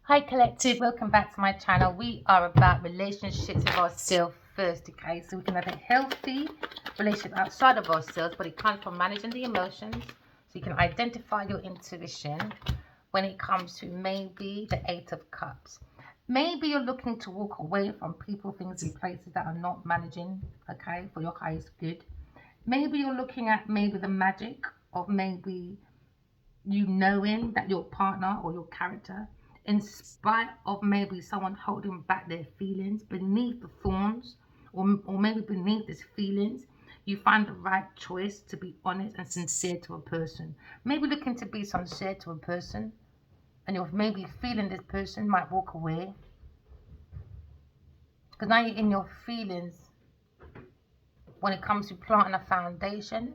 Hi Collective, welcome back to my channel. We are about relationships with ourselves first, okay? So we can have a healthy relationship outside of ourselves, but it comes from managing the emotions. So you can identify your intuition when it comes to maybe the Eight of Cups. Maybe you're looking to walk away from people, things, and places that are not managing, okay, for your highest good. Maybe you're looking at maybe the magic of maybe you knowing that your partner or your character, in spite of maybe someone holding back their feelings beneath the thorns, or maybe beneath these feelings, you find the right choice to be honest and sincere to a person. Maybe looking to be sincere to a person, and you're maybe feeling this person might walk away because now you're in your feelings when it comes to planting a foundation.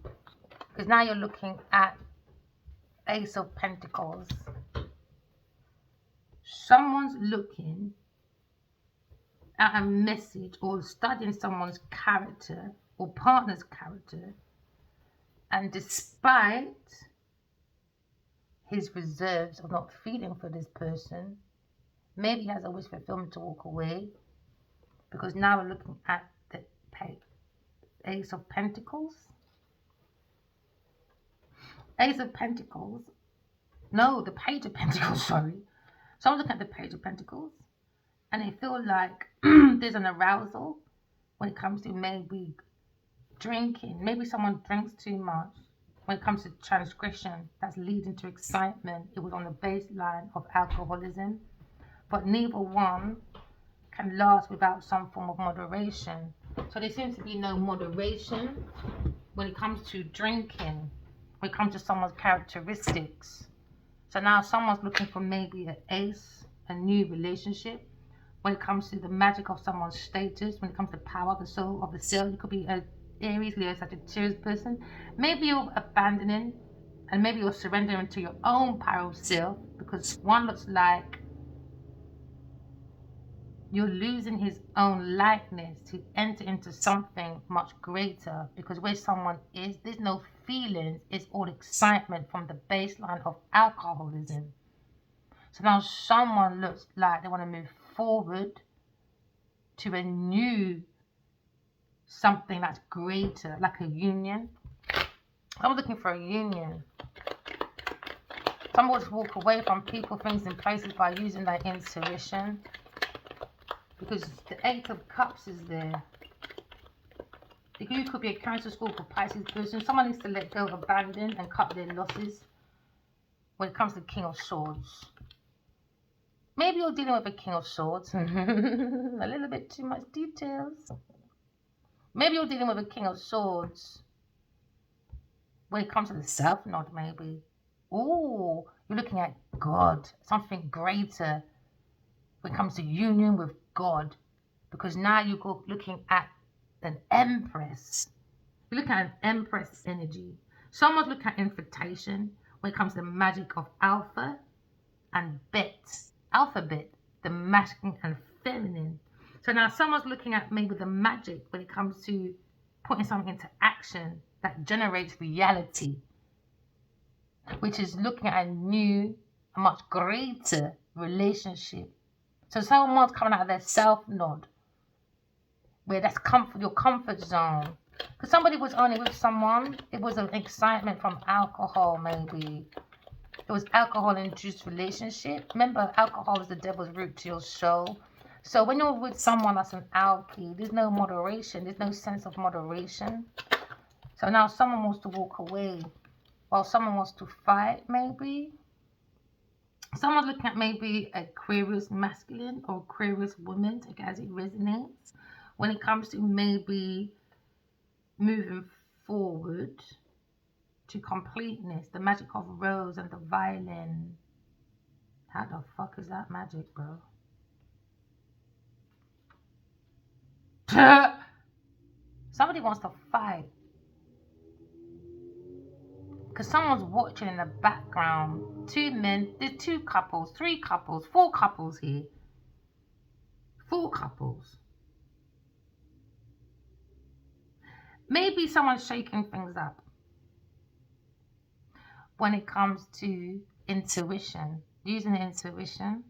Because now you're looking at Ace of Pentacles. Someone's looking at a message or studying someone's character or partner's character, and despite his reserves of not feeling for this person, maybe he has a wish fulfillment to walk away, because now we're looking at the Ace of Pentacles. Ace of Pentacles. No, the Page of Pentacles, sorry. So I'm looking at the Page of Pentacles, and I feel like there's an arousal when it comes to maybe drinking. Maybe someone drinks too much. When it comes to transgression, that's leading to excitement. It was on the baseline of alcoholism, but neither one can last without some form of moderation. So there seems to be no moderation when it comes to drinking, when it comes to someone's characteristics. So now someone's looking for maybe an ace, a new relationship. When it comes to the magic of someone's status, when it comes to power, the soul of the self, you could be a Aries, Leo, Sagittarius person. Maybe you're abandoning and maybe you're surrendering to your own power of self, because one looks like you're losing his own likeness to enter into something much greater, because where someone is, there's no feelings, it's all excitement from the baseline of alcoholism. So now someone looks like they want to move forward to a new something that's greater, like a union. I'm looking for a union. Someone will walk away from people, things, and places by using their intuition, because the Eight of Cups is there. You could be a Cancer School for Pisces person. Someone needs to let go, abandon, and cut their losses when it comes to King of Swords. Maybe you're dealing with a King of Swords. A little bit too much details. Maybe you're dealing with a King of Swords when it comes to the South Node, maybe. Oh, you're looking at God, something greater when it comes to union with God. Because now you go looking at an Empress. You're looking at an Empress energy. Someone's looking at invitation when it comes to the magic of Alpha and Bet. Alphabet, the masculine and feminine. So now someone's looking at maybe the magic when it comes to putting something into action that generates reality, which is looking at a new, a much greater relationship. So someone's coming out of their self node, where that's comfort, your comfort zone. Because somebody was only with someone, it was an excitement from alcohol, maybe. It was alcohol-induced relationship. Remember, alcohol is the devil's root to your soul. So when you're with someone that's an alky, there's no moderation. There's no sense of moderation. So now someone wants to walk away while someone wants to fight, maybe. Someone's looking at maybe Aquarius masculine or Aquarius woman, as it resonates. When it comes to maybe moving forward to completeness, the magic of rose and the violin. How the fuck is that magic, bro? Somebody wants to fight. Because someone's watching in the background. Two men, there's two couples, three couples, four couples here. Four couples. Maybe someone's shaking things up when it comes to intuition. using intuition.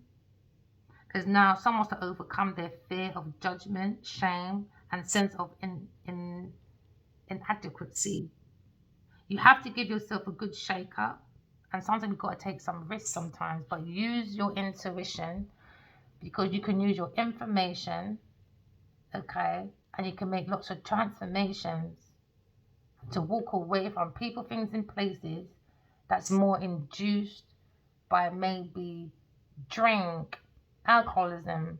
Because now someone wants to overcome their fear of judgment, shame, and sense of inadequacy. You have to give yourself a good shake up. And sometimes you've got to take some risks sometimes. But use your intuition, because you can use your information, okay? And you can make lots of transformations to walk away from people, things, and places that's more induced by maybe drink, alcoholism.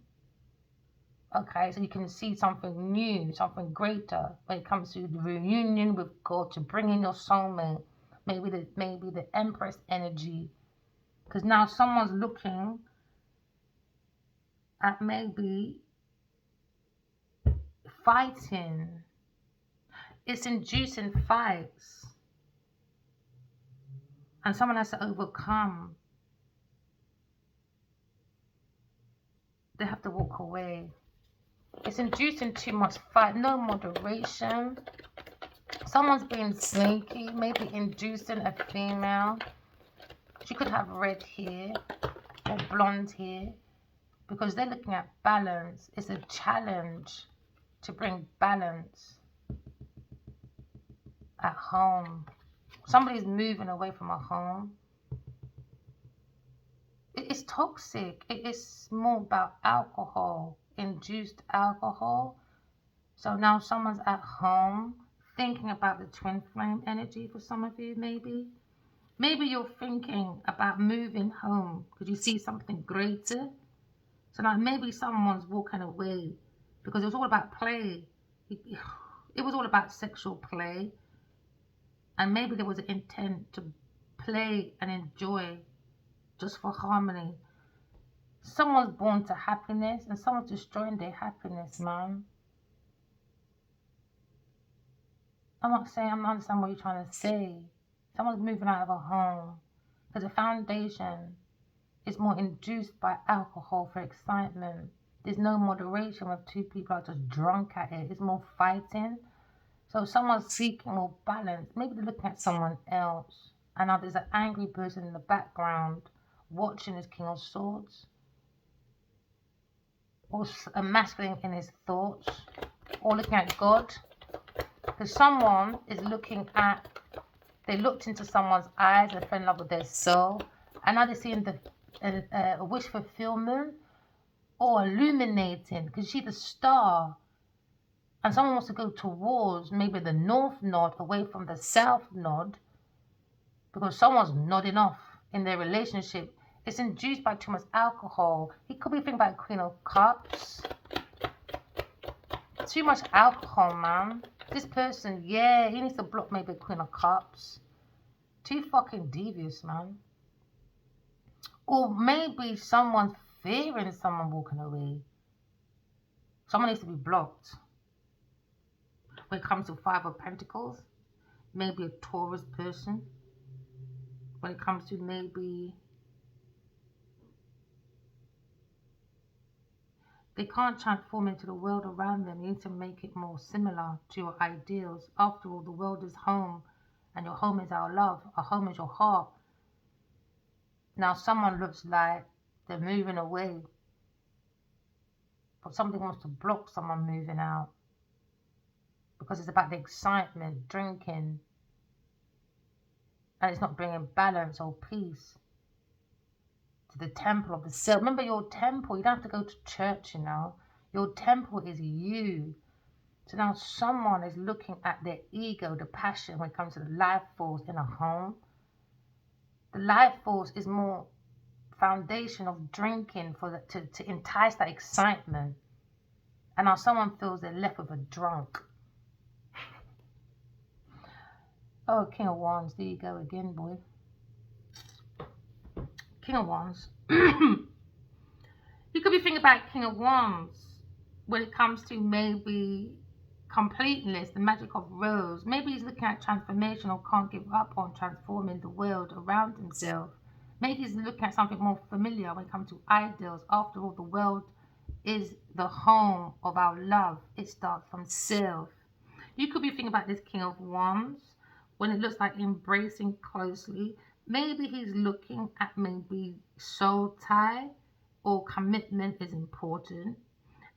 Okay, so you can see something new, something greater when it comes to the reunion with God, to bring in your soulmate, maybe the Empress energy, because now someone's looking at maybe fighting. It's inducing fights, and someone has to overcome. They have to walk away. It's inducing too much fight, no moderation. Someone's being sneaky, maybe inducing a female. She could have red hair or blonde hair, because they're looking at balance. It's a challenge to bring balance at home. Somebody's moving away from a home. It's toxic. It is more about alcohol, induced alcohol. So now someone's at home thinking about the twin flame energy for some of you, maybe. Maybe you're thinking about moving home because you see something greater. So now maybe someone's walking away because it was all about play. It was all about sexual play. And maybe there was an intent to play and enjoy just for harmony. Someone's born to happiness and someone's destroying their happiness, man. I'm not understanding what you're trying to say. Someone's moving out of a home because the foundation is more induced by alcohol for excitement. There's no moderation when two people are just drunk at it. It's more fighting. So someone's seeking more balance. Maybe they're looking at someone else. And now there's an angry person in the background watching this King of Swords. Or a masculine in his thoughts. Or looking at God. Because someone is looking at, they looked into someone's eyes, they fell in love with their soul. And now they're seeing a wish fulfillment or illuminating. Because you see the star. And someone wants to go towards maybe the north node away from the south node. Because someone's nodding off in their relationship. It's induced by too much alcohol. He could be thinking about Queen of Cups. Too much alcohol, man. This person, yeah, he needs to block maybe Queen of Cups. Too fucking devious, man. Or maybe someone's fearing someone walking away. Someone needs to be blocked. When it comes to Five of Pentacles, maybe a Taurus person. When it comes to maybe they can't transform into the world around them. You need to make it more similar to your ideals. After all, the world is home, and your home is our love. Our home is your heart. Now, someone looks like they're moving away, but somebody wants to block someone moving out because it's about the excitement, drinking, and it's not bringing balance or peace to the temple of the self. Remember your temple. You don't have to go to church, you know. Your temple is you. So now someone is looking at their ego, the passion when it comes to the life force in a home. The life force is more foundation of drinking to entice that excitement. And now someone feels they're left with a drunk. Oh, King of Wands, there you go again, boy. King of Wands. You could be thinking about King of Wands when it comes to maybe completeness, the magic of rose. Maybe he's looking at transformation or can't give up on transforming the world around himself. Maybe he's looking at something more familiar when it comes to ideals. After all, the world is the home of our love. It starts from self. You could be thinking about this King of Wands when it looks like embracing closely Maybe he's looking at maybe soul tie or commitment is important.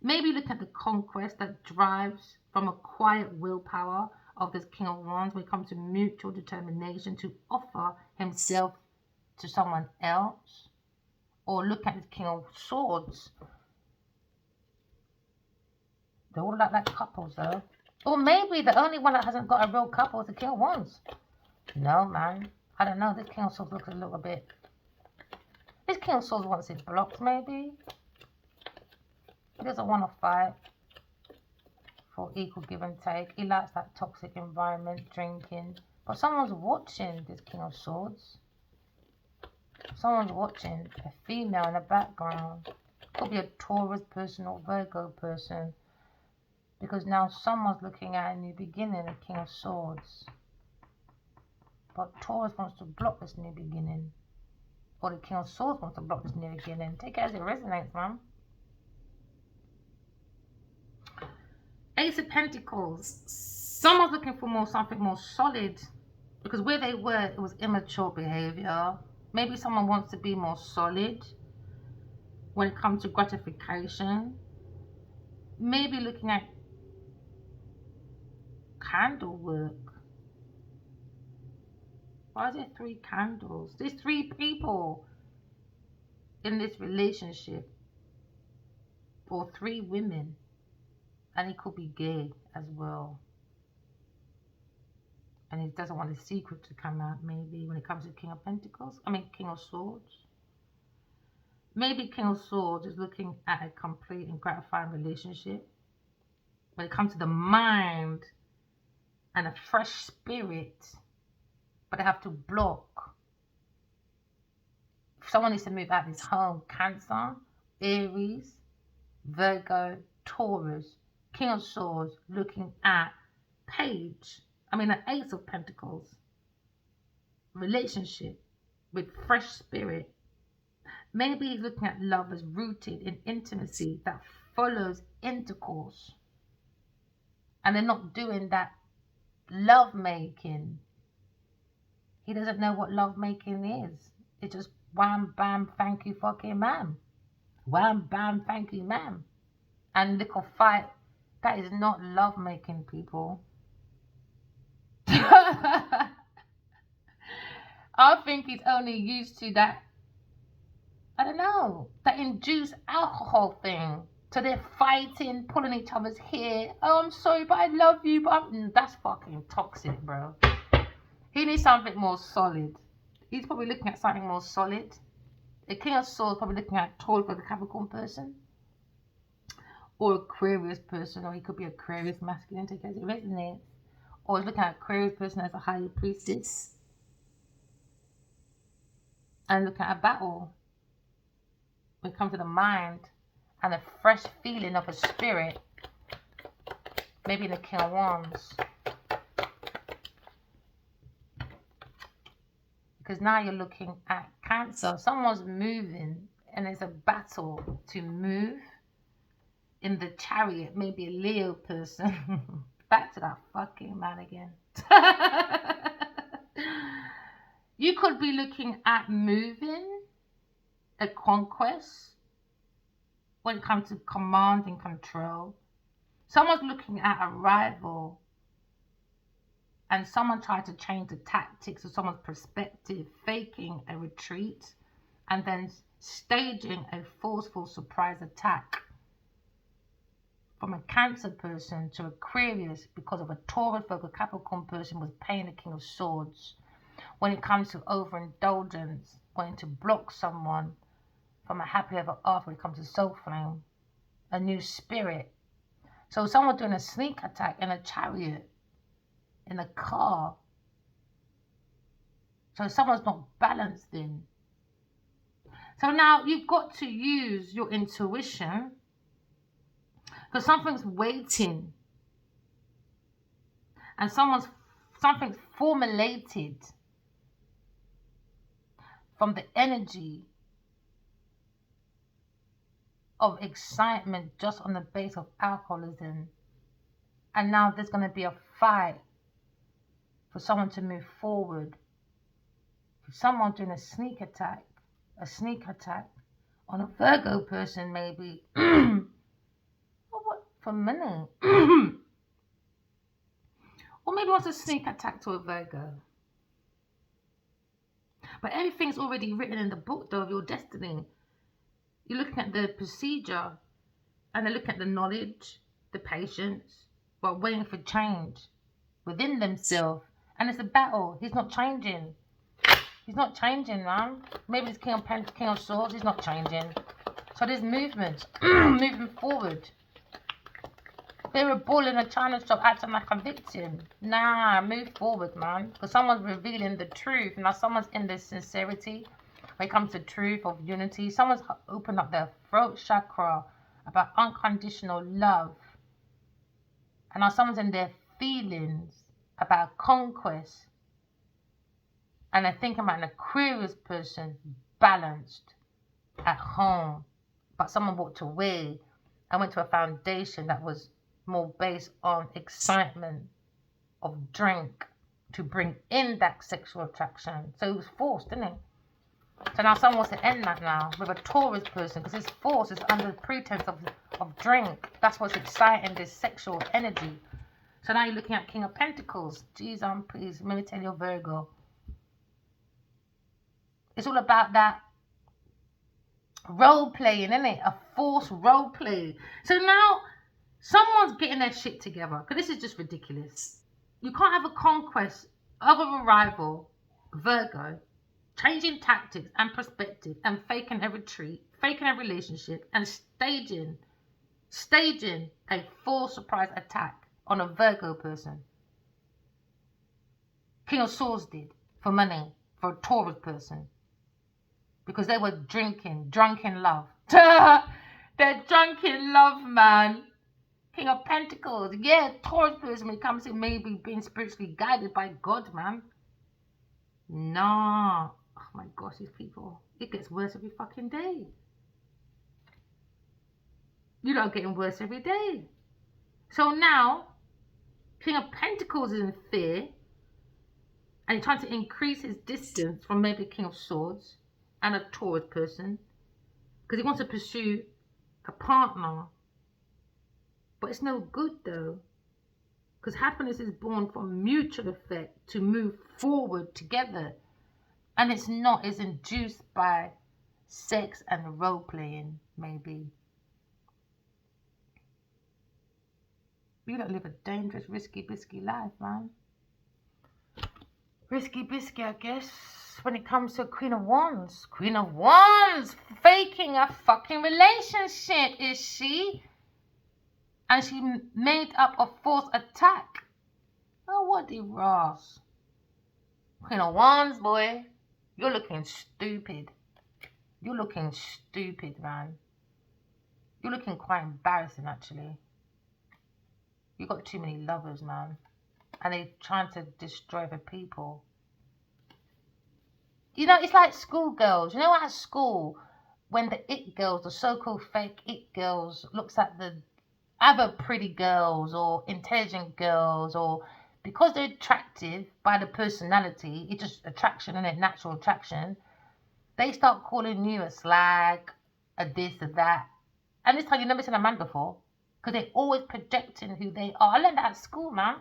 Maybe look at the conquest that drives from a quiet willpower of this King of Wands when it comes to mutual determination to offer himself to someone else. Or look at the King of Swords. They all look like couples though. Or maybe the only one that hasn't got a real couple is the King of Wands. No, man. I don't know. This King of Swords looks a little bit... This King of Swords wants it blocked, maybe. He doesn't want to fight for equal give and take. He likes that toxic environment, drinking. But someone's watching this King of Swords. Someone's watching a female in the background. Could be a Taurus person or Virgo person. Because now someone's looking at a new beginning, the King of Swords. But Taurus wants to block this new beginning. Or the King of Swords wants to block this new beginning. Take it as it resonates, man. Ace of Pentacles. Someone's looking for something more solid. Because where they were, it was immature behavior. Maybe someone wants to be more solid when it comes to gratification. Maybe looking at candle work. Why is there 3 candles? There's 3 people in this relationship. Or 3 women. And he could be gay as well. And he doesn't want his secret to come out, maybe, when it comes to King of Pentacles. King of Swords. Maybe King of Swords is looking at a complete and gratifying relationship. When it comes to the mind and a fresh spirit. But they have to block. Someone needs to move out of his home. Cancer, Aries, Virgo, Taurus, King of Swords, looking at an Ace of Pentacles. Relationship with fresh spirit. Maybe he's looking at love as rooted in intimacy that follows intercourse. And they're not doing that love making. He doesn't know what love making is. It's just wham, bam, thank you, fucking ma'am. Wham, bam, thank you, ma'am. And little fight. That is not love making, people. I think he's only used to that, I don't know, that induced alcohol thing. So they're fighting, pulling each other's hair. Oh, I'm sorry, but I love you. But that's fucking toxic, bro. He needs something more solid. He's probably looking at something more solid. The King of Swords probably looking at Taurus for the Capricorn person. Or Aquarius person. Or he could be Aquarius masculine, take it as it resonates. Or he's looking at Aquarius person as a higher priestess. And looking at a battle. When it comes to the mind. And a fresh feeling of a spirit. Maybe the King of Wands. Because now you're looking at Cancer. Someone's moving. And there's a battle to move. In the Chariot. Maybe a Leo person. Back to that fucking man again. You could be looking at moving. A conquest. When it comes to command and control. Someone's looking at a rival. And someone tried to change the tactics of someone's perspective. Faking a retreat. And then staging a forceful surprise attack. From a Cancer person to Aquarius. Because of a Taurus, Virgo, Capricorn person was paying the King of Swords. When it comes to overindulgence. Wanting to block someone. From a happy ever after, when it comes to soul flame, a new spirit. So someone doing a sneak attack in a chariot, in a car. So someone's not balanced in. So now you've got to use your intuition, because something's waiting, and something's formulated from the energy of excitement just on the base of alcoholism. And now there's going to be a fight for someone to move forward Someone's doing a sneak attack on a Virgo person, maybe. Or what, for money? Or maybe wants a sneak attack to a Virgo. But everything's already written in the book, though, of your destiny. You're looking at the procedure, and they're looking at the knowledge, the patience, while waiting for change within themselves. And it's a battle. He's not changing. He's not changing, man. Maybe it's King of Swords. He's not changing. So there's movement. Moving forward. They're a bull in a china shop acting like a victim. Nah, move forward, man. Because someone's revealing the truth. Now someone's in their sincerity. When it comes to truth of unity. Someone's opened up their throat chakra about unconditional love. And now someone's in their feelings about conquest. And they're thinking about an Aquarius person, balanced, at home. But someone walked away and went to a foundation that was more based on excitement of drink to bring in that sexual attraction. So it was forced, didn't it? So now someone wants to end that now with a Taurus person, because it's forced, it's under the pretense of drink. That's what's exciting, this sexual energy. So now you're looking at King of Pentacles. Jeez, please, let me tell you, Virgo. It's all about that role playing, isn't it? A forced role play. So now someone's getting their shit together, because this is just ridiculous. You can't have a conquest of a rival, Virgo, changing tactics and perspective and faking a retreat, faking a relationship, and staging a full surprise attack on a Virgo person. King of Swords did for money, for a Taurus person. Because they were drunk in love. They're drunk in love, man. King of Pentacles. Yeah, Taurus person, when it comes to maybe being spiritually guided by God, man. Nah. Oh my gosh, these people. It gets worse every fucking day. You lot are getting worse every day. So now, King of Pentacles is in fear. And he's trying to increase his distance from maybe King of Swords and a Taurus person, because he wants to pursue a partner. But it's no good, though, because happiness is born from mutual effect to move forward together, and it's induced by sex and role playing. Maybe you don't live a dangerous, risky bisky life, man. Risky bisky, I guess, when it comes to a Queen of Wands. Queen of Wands, faking a fucking relationship, is she? And she made up a false attack. Oh, what the Ross. Queen of Wands, boy. You're looking stupid. You're looking stupid, man. You're looking quite embarrassing, actually. You got too many lovers, man. And they're trying to destroy the people. You know, it's like schoolgirls. You know, at school, when the it girls, the so-called fake it girls, looks at the other pretty girls or intelligent girls, or because they're attractive by the personality, it's just attraction, and natural attraction, they start calling you a slag, a this, a that. And this time you've never seen a man before, because they're always projecting who they are. I learned that at school, man.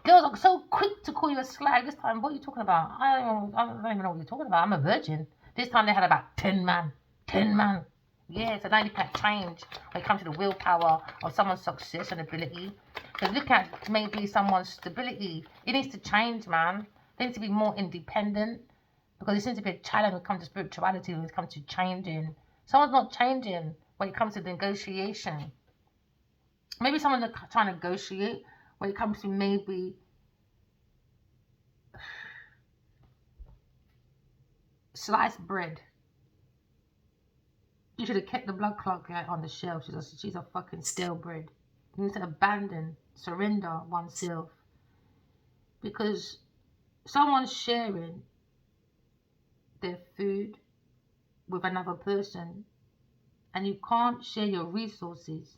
Girls are so quick to call you a slag. This time, what are you talking about? I don't even know what you're talking about. I'm a virgin. This time they had about 10 man. 10 man. Yeah, so now you can change when it comes to the willpower of someone's success and ability. So look at maybe someone's stability. It needs to change, man. They need to be more independent, because it seems to be a challenge when it comes to spirituality, when it comes to changing. Someone's not changing when it comes to negotiation. Maybe someone's trying to negotiate when it comes to maybe sliced bread. You should have kept the blood clot guy on the shelf. She's a fucking stale bread. You need to abandon, surrender oneself. Because someone's sharing their food with another person, and you can't share your resources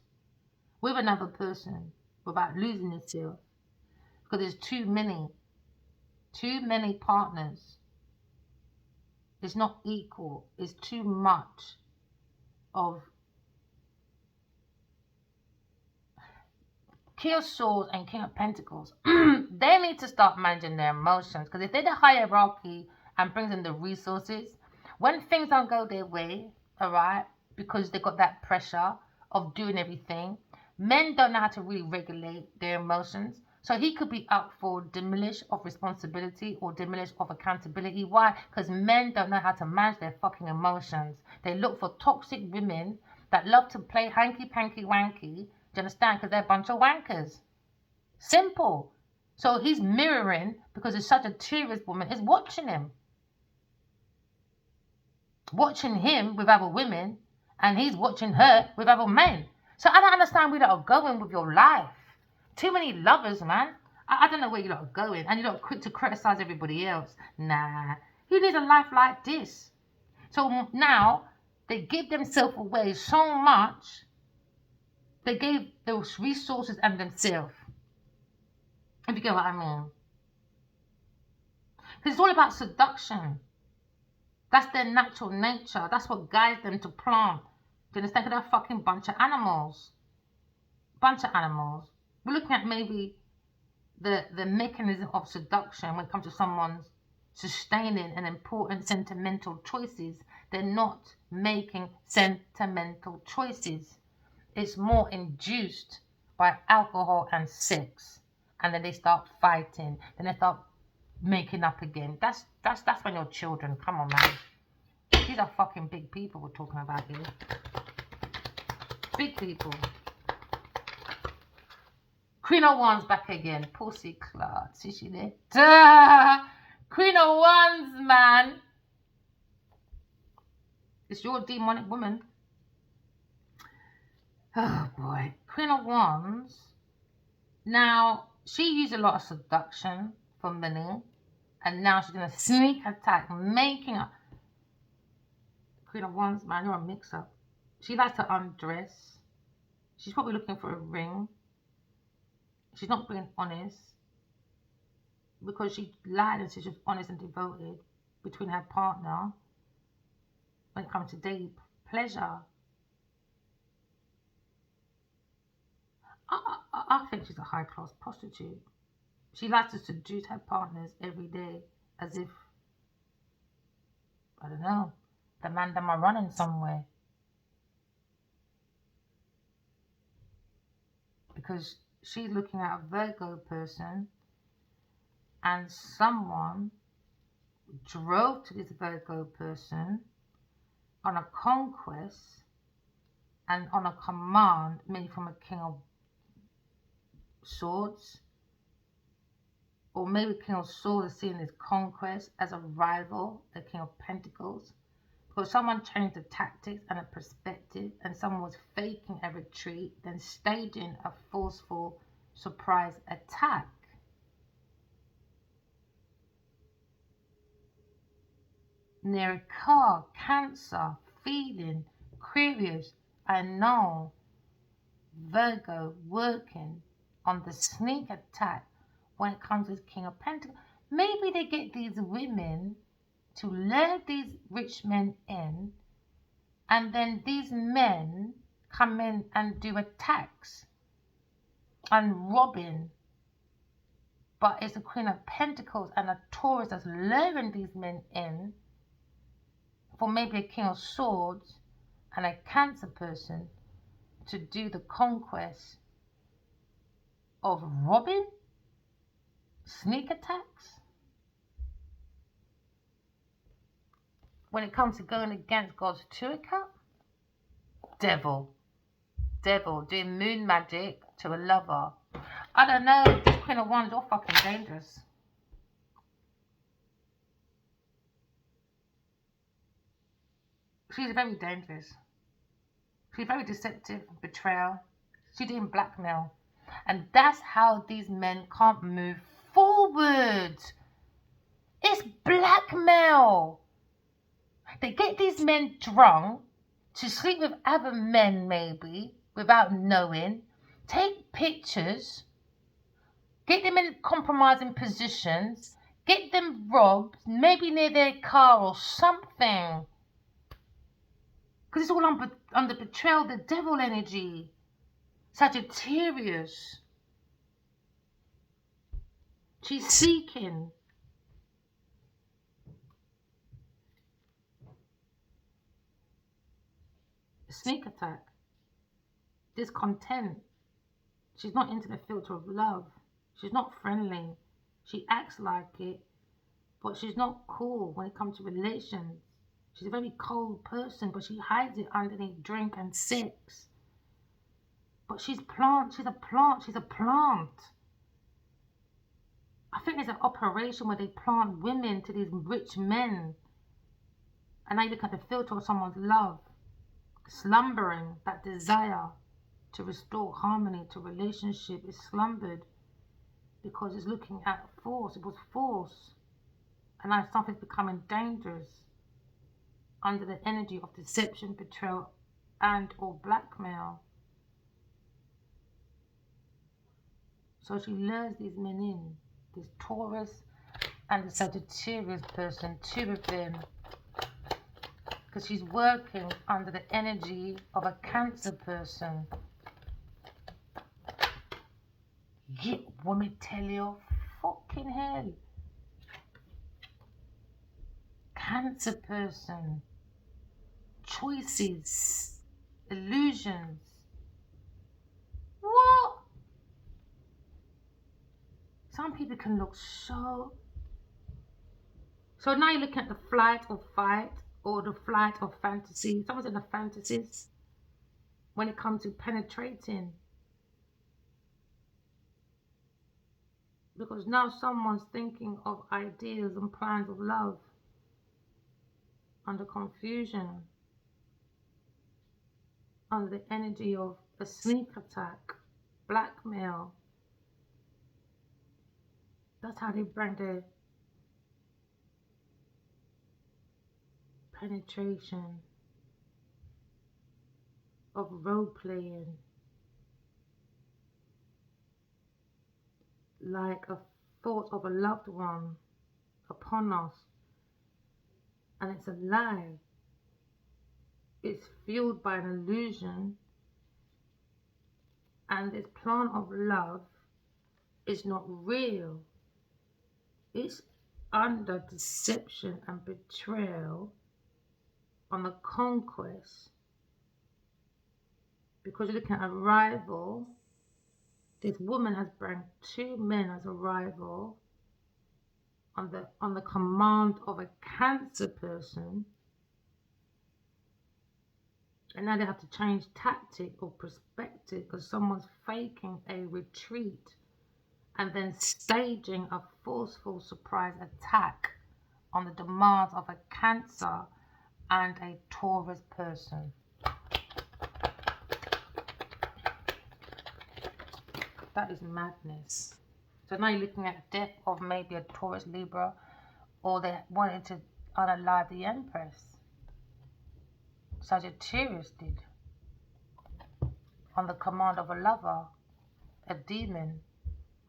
with another person without losing yourself, because there's too many partners It's not equal. It's too much of King of Swords and King of Pentacles. They need to start managing their emotions, because if they're the hierarchy and brings in the resources, when things don't go their way, all right, because they got that pressure of doing everything, men don't know how to really regulate their emotions. So he could be up for demolish of responsibility or demolish of accountability. Why? Because men don't know how to manage their fucking emotions. They look for toxic women that love to play hanky panky wanky. Do you understand? Because they're a bunch of wankers. Simple. So he's mirroring, because it's such a serious woman, is watching him. Watching him with other women, and he's watching her with other men. So I don't understand where you lot are going with your life. Too many lovers, man. I don't know where you lot are going, and you're not quick to criticize everybody else. Nah. Who needs a life like this? So now they give themselves away so much. They gave those resources and themselves. If you get what I mean. Because it's all about seduction. That's their natural nature. That's what guides them to plant. Do you understand? They're a fucking bunch of animals. Bunch of animals. We're looking at maybe the mechanism of seduction when it comes to someone's sustaining and important sentimental choices. They're not making sentimental choices. It's more induced by alcohol and sex, and then they start fighting, then they start making up again. That's when you're children. Come on, man. These are fucking big people we're talking about here. Big people. Queen of Wands back again. Pussy clot. See she there? Duh! Queen of Wands, man. It's your demonic woman. Oh boy, Queen of Wands. Now, she used a lot of seduction for money, and now she's going to sneak attack, making up. Queen of Wands, man, you're a mix-up. She likes to undress. She's probably looking for a ring. She's not being honest, because she lied and said she was honest and devoted between her partner when it comes to deep pleasure. I think she's a high-class prostitute. She likes to seduce her partners every day as if, I don't know, the man them are running somewhere. Because she's looking at a Virgo person, and someone drove to this Virgo person on a conquest and on a command, maybe from a King of Swords, or maybe King of Swords is seeing this conquest as a rival, a King of Pentacles, because someone changed the tactics and a perspective, and someone was faking a retreat, then staging a forceful surprise attack. Near a car, Cancer, feeling, Aquarius, I know, Virgo working on the sneak attack when it comes to King of Pentacles. Maybe they get these women to lure these rich men in, and then these men come in and do attacks and robbing. But it's a Queen of Pentacles and a Taurus that's luring these men in for maybe a King of Swords and a Cancer person to do the conquest of robbing, sneak attacks. When it comes to going against God's Tour Cup, devil doing moon magic to a lover. I don't know, this Queen of Wands, you're fucking dangerous. She's very dangerous. She's very deceptive, betrayal. She's doing blackmail. And that's how these men can't move forward. It's blackmail. They get these men drunk to sleep with other men, maybe, without knowing. Take pictures. Get them in compromising positions. Get them robbed, maybe near their car or something. Because it's all under betrayal, the devil energy. Sagittarius. She's seeking. Sneak attack. Discontent. She's not into the filter of love. She's not friendly. She acts like it, but she's not cool when it comes to relations. She's a very cold person, but she hides it underneath drink and sex. But she's plant. She's a plant. She's a plant. I think there's an operation where they plant women to these rich men. And now you look at the filter of someone's love. Slumbering, that desire to restore harmony to relationship is slumbered because it's looking at force. It was force. And now something's becoming dangerous under the energy of deception, betrayal, and or blackmail. So she lures these men in, this Taurus and the Sagittarius person, two of them, because she's working under the energy of a Cancer person. Yeah, let me tell you, fucking hell. Cancer person. Choices. Illusions. What? Some people can look so... So now you're looking at the flight or fight, or the flight of fantasy. Someone's in the fantasies when it comes to penetrating. Because now someone's thinking of ideas and plans of love under confusion, under the energy of a sneak attack, blackmail. That's how they bring their penetration of role playing, like a thought of a loved one upon us, and it's a lie. It's fueled by an illusion, and this plan of love is not real. It's under deception and betrayal on the conquest, because you're looking at a rival. This woman has brought two men as a rival on the command of a Cancer person, and now they have to change tactic or perspective because someone's faking a retreat and then staging a forceful surprise attack on the demands of a Cancer and a Taurus person. That is madness. So now you're looking at death of maybe a Taurus Libra, or they wanted to unalive the Empress. Sagittarius did. On the command of a lover, a demon,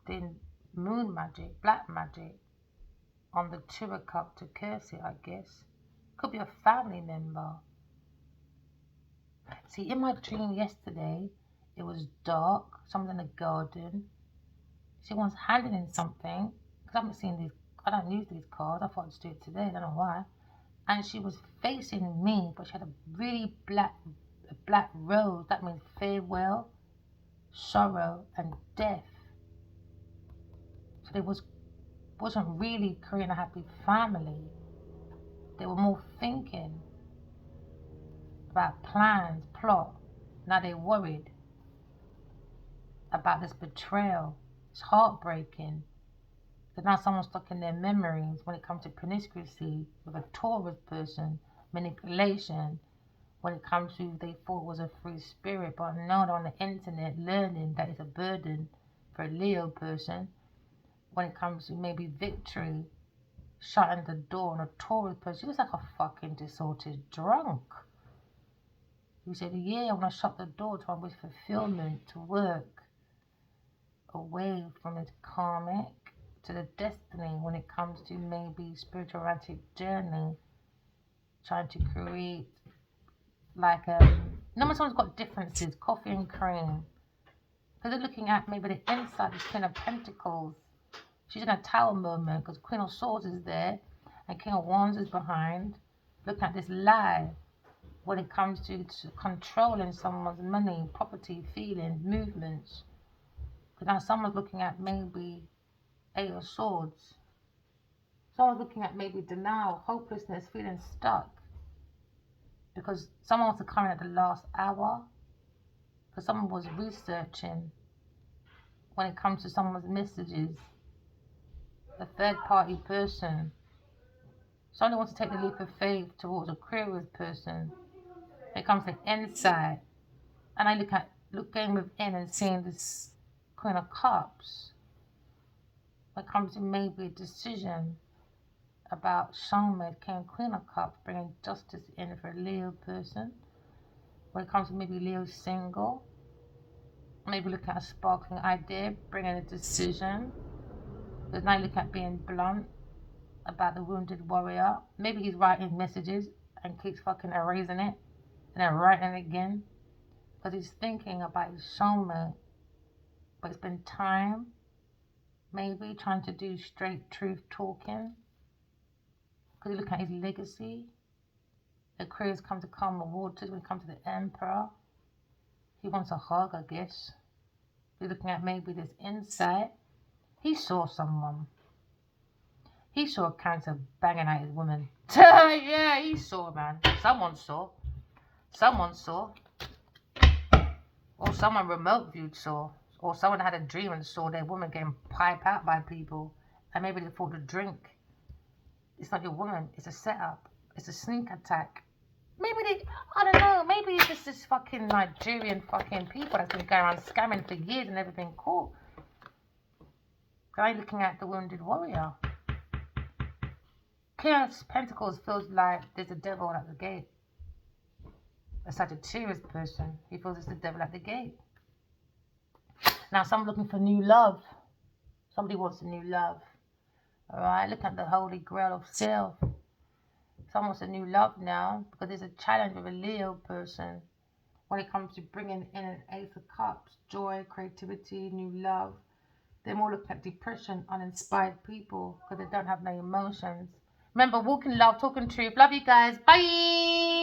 then moon magic, black magic, on the Two of Cups to curse it, I guess. Could be a family member. See, in my dream yesterday, it was dark, someone's in the garden. She wants handling something, because I haven't seen these, I don't use these cards, I thought I'd just do it today, I don't know why. And she was facing me, but she had a really black rose. That means farewell, sorrow, and death. So they wasn't really creating a happy family. They were more thinking about plans, plot. Now they're worried about this betrayal. It's heartbreaking. Because now someone's stuck in their memories when it comes to promiscuity with a Taurus person, manipulation, when it comes to they thought was a free spirit, but now they're on the internet learning that it's a burden for a Leo person. When it comes to maybe victory, shutting the door on a Taurus person, he was like a fucking disordered drunk. He said, yeah, I want to shut the door to wish fulfillment, to work away from his karmic, to the destiny when it comes to maybe spiritual romantic journey, trying to create like number someone's got differences, coffee and cream. Because they're looking at maybe the inside, this Queen of Pentacles. She's in a tower moment because Queen of Swords is there and King of Wands is behind. Looking at this lie when it comes to controlling someone's money, property, feelings, movements. Because now someone's looking at maybe Eight of Swords. Someone's looking at maybe denial, hopelessness, feeling stuck. Because someone wants to come in at the last hour. Because someone was researching when it comes to someone's messages. A third party person. Someone wants to take the leap of faith towards a curious person. It comes to insight. And I look going within and seeing this Queen of Cups. When it comes to maybe a decision about soulmate, King Queen of Cups, bringing justice in for a Leo person. When it comes to maybe Leo single, maybe looking at a sparkling idea, bringing a decision. Because now you look at being blunt about the wounded warrior. Maybe he's writing messages and keeps fucking erasing it and then writing it again. Because he's thinking about his soulmate. But it's been time. Maybe trying to do straight truth talking. Because you look at his legacy. The Aquarius come to calm the waters when it comes to the Emperor. He wants a hug, I guess. You're looking at maybe this insight. He saw someone. He saw a Cancer banging at his woman. Yeah, he saw, man. Someone saw. Someone saw. Or someone remote viewed saw. Or someone had a dream and saw their woman getting piped out by people. And maybe they thought to drink. It's not your woman. It's a setup. It's a sneak attack. Maybe they, I don't know. Maybe it's just this fucking Nigerian fucking people that's been going around scamming for years and never been caught. Guy looking at the wounded warrior. King of Pentacles feels like there's a devil at the gate. A Sagittarius person, he feels it's the devil at the gate. Now, someone looking for new love. Somebody wants a new love. Alright, look at the Holy Grail of self. Someone wants a new love now because there's a challenge with a Leo person when it comes to bringing in an Ace of Cups, joy, creativity, new love. They're more looking at depression, uninspired people because they don't have no emotions. Remember, walking love, talking truth. Love you guys. Bye.